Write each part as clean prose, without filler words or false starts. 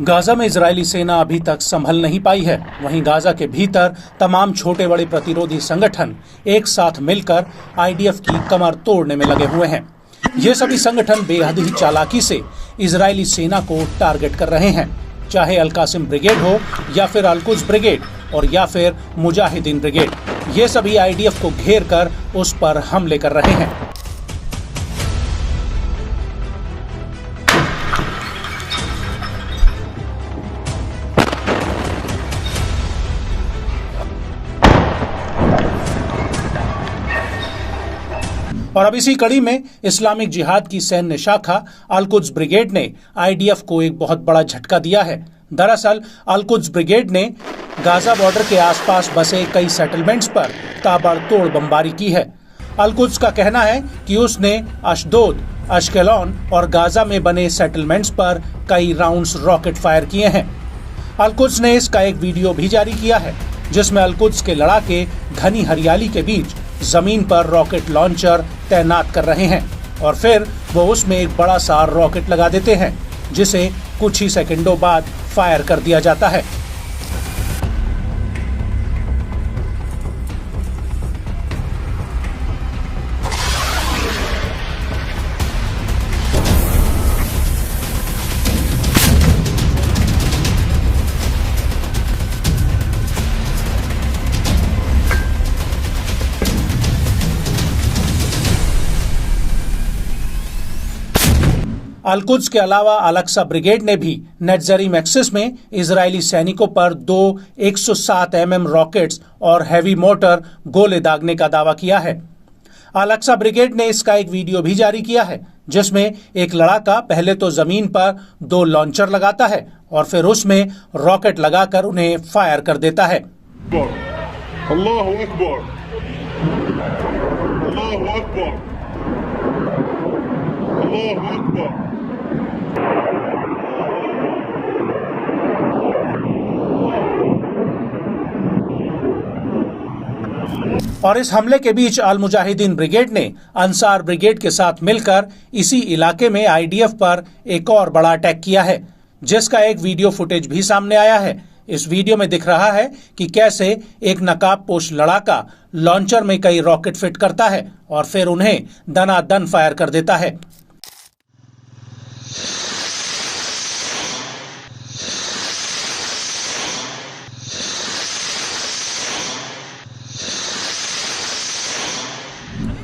Gaza में Israeli सेना अभी तक संभल नहीं पाई है। वहीं गाजा के भीतर तमाम छोटे बड़े प्रतिरोधी संगठन एक साथ मिलकर आईडीएफ की कमर तोड़ने में लगे हुए हैं। ये सभी संगठन बेहद ही चालाकी से इजरायली सेना को टारगेट कर रहे हैं, चाहे अल कासिम ब्रिगेड हो या फिर अल कुद्स ब्रिगेड और या फिर मुजाहिदीन ब्रिगेड। ये सभी आईडीएफ को घेर कर उस पर हमले कर रहे हैं। और अब इसी कड़ी में इस्लामिक जिहाद की सैन्य शाखा अल कुद्स ब्रिगेड ने आईडीएफ को एक बहुत बड़ा झटका दिया है। दरअसल अल कुद्स ब्रिगेड ने गाजा बॉर्डर के आसपास बसे कई सेटलमेंट्स पर ताबड़तोड़ बमबारी की है। अल कुद्स का कहना है कि उसने अशदोद, अशकेलॉन और गाजा में बने सेटलमेंट्स पर कई राउंड्स रॉकेट फायर किए हैं। अल कुद्स ने इसका एक वीडियो भी जारी किया है, जिसमें अल कुद्स के लड़ाके घनी हरियाली के बीच जमीन पर रॉकेट लॉन्चर तैनात कर रहे हैं और फिर वो उसमें एक बड़ा सा रॉकेट लगा देते हैं, जिसे कुछ ही सेकंडों बाद फायर कर दिया जाता है। अल कुद्स के अलावा अल अक्सा ब्रिगेड ने भी नेटजरीम एक्सिस में इजरायली सैनिकों पर 2 107 mm रॉकेट्स और हैवी मोटर गोले दागने का दावा किया है। अल अक्सा ब्रिगेड ने इसका एक वीडियो भी जारी किया है, जिसमें एक लड़ाका पहले तो जमीन पर 2 लॉन्चर लगाता है और फिर उसमें रॉकेट लगाकर उन्हें फायर कर देता है। अल्लाहु अकबर, अल्लाहु अकबर, अल्लाहु अकबर। और इस हमले के बीच अल मुजाहिदीन ब्रिगेड ने अंसार ब्रिगेड के साथ मिलकर इसी इलाके में आईडीएफ पर एक और बड़ा अटैक किया है, जिसका एक वीडियो फुटेज भी सामने आया है। इस वीडियो में दिख रहा है कि कैसे एक नकाबपोश लड़ाका लॉन्चर में कई रॉकेट फिट करता है और फिर उन्हें दनादन फायर कर देता है।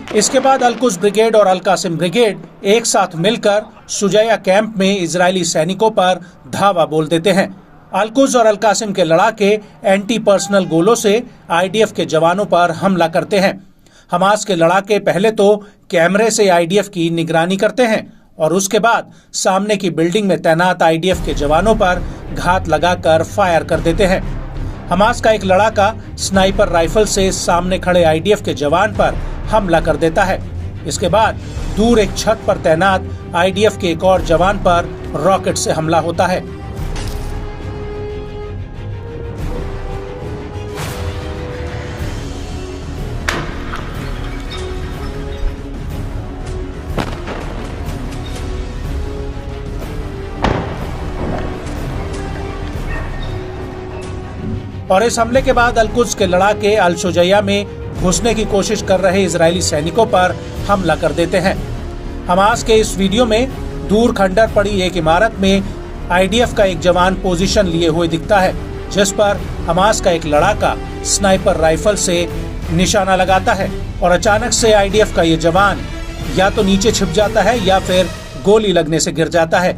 इसके बाद अल कुद्स ब्रिगेड और अल कासिम ब्रिगेड एक साथ मिलकर सुजैया कैंप में इजरायली सैनिकों पर धावा बोल देते हैं। अल कुद्स और अल कासिम के लड़ाके एंटी पर्सनल गोलों से आईडीएफ के जवानों पर हमला करते हैं। हमास के लड़ाके पहले तो कैमरे से आईडीएफ की निगरानी करते हैं और उसके बाद सामने की बिल्डिंग में तैनात आईडीएफ के जवानों पर घात लगाकर फायर कर देते हैं। हमास का एक लड़ाका स्नाइपर राइफल से सामने खड़े आईडीएफ के जवान पर हमला कर देता है। इसके बाद दूर एक छत पर तैनात आईडीएफ के एक और जवान पर रॉकेट से हमला होता है। और इस हमले के बाद अल कुद्स के लड़ाके अल शुजैया में घुसने की कोशिश कर रहे इजरायली सैनिकों पर हमला कर देते हैं। हमास के इस वीडियो में दूर खंडर पड़ी एक इमारत में आईडीएफ का एक जवान पोजीशन लिए हुए दिखता है, जिस पर हमास का एक लड़ाका स्नाइपर राइफल से निशाना लगाता है और अचानक से आईडीएफ का ये जवान या तो नीचे छिप जाता है या फिर गोली लगने से गिर जाता है।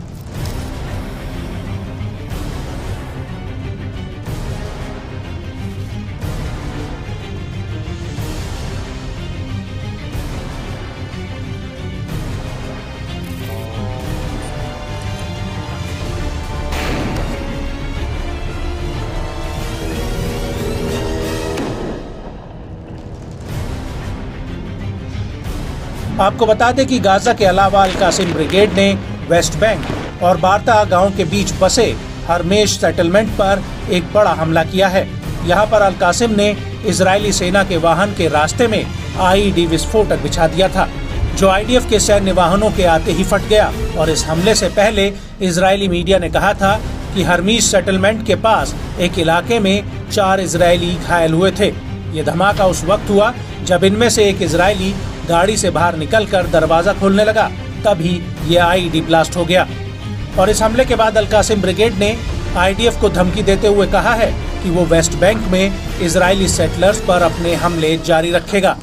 आपको बता दें कि गाजा के अलावा अल कासिम ब्रिगेड ने वेस्ट बैंक और बारता गांव के बीच बसे हरमेश सेटलमेंट पर एक बड़ा हमला किया है। यहां पर अल कासिम ने इजरायली सेना के वाहन के रास्ते में आईईडी विस्फोटक बिछा दिया था, जो आईडीएफ के सैन्य वाहनों के आते ही फट गया। और इस हमले से पहले इजरायली मीडिया ने कहा था कि हरमीस सेटलमेंट के पास एक इलाके में 4 इजरायली घायल हुए थे। ये धमाका उस वक्त हुआ जब इनमें से एक इजरायली गाड़ी से बाहर निकलकर दरवाजा खोलने लगा, तभी ये आईईडी ब्लास्ट हो गया। और इस हमले के बाद अल कासिम ब्रिगेड ने आईडीएफ को धमकी देते हुए कहा है कि वो वेस्ट बैंक में इजरायली सेटलर्स पर अपने हमले जारी रखेगा।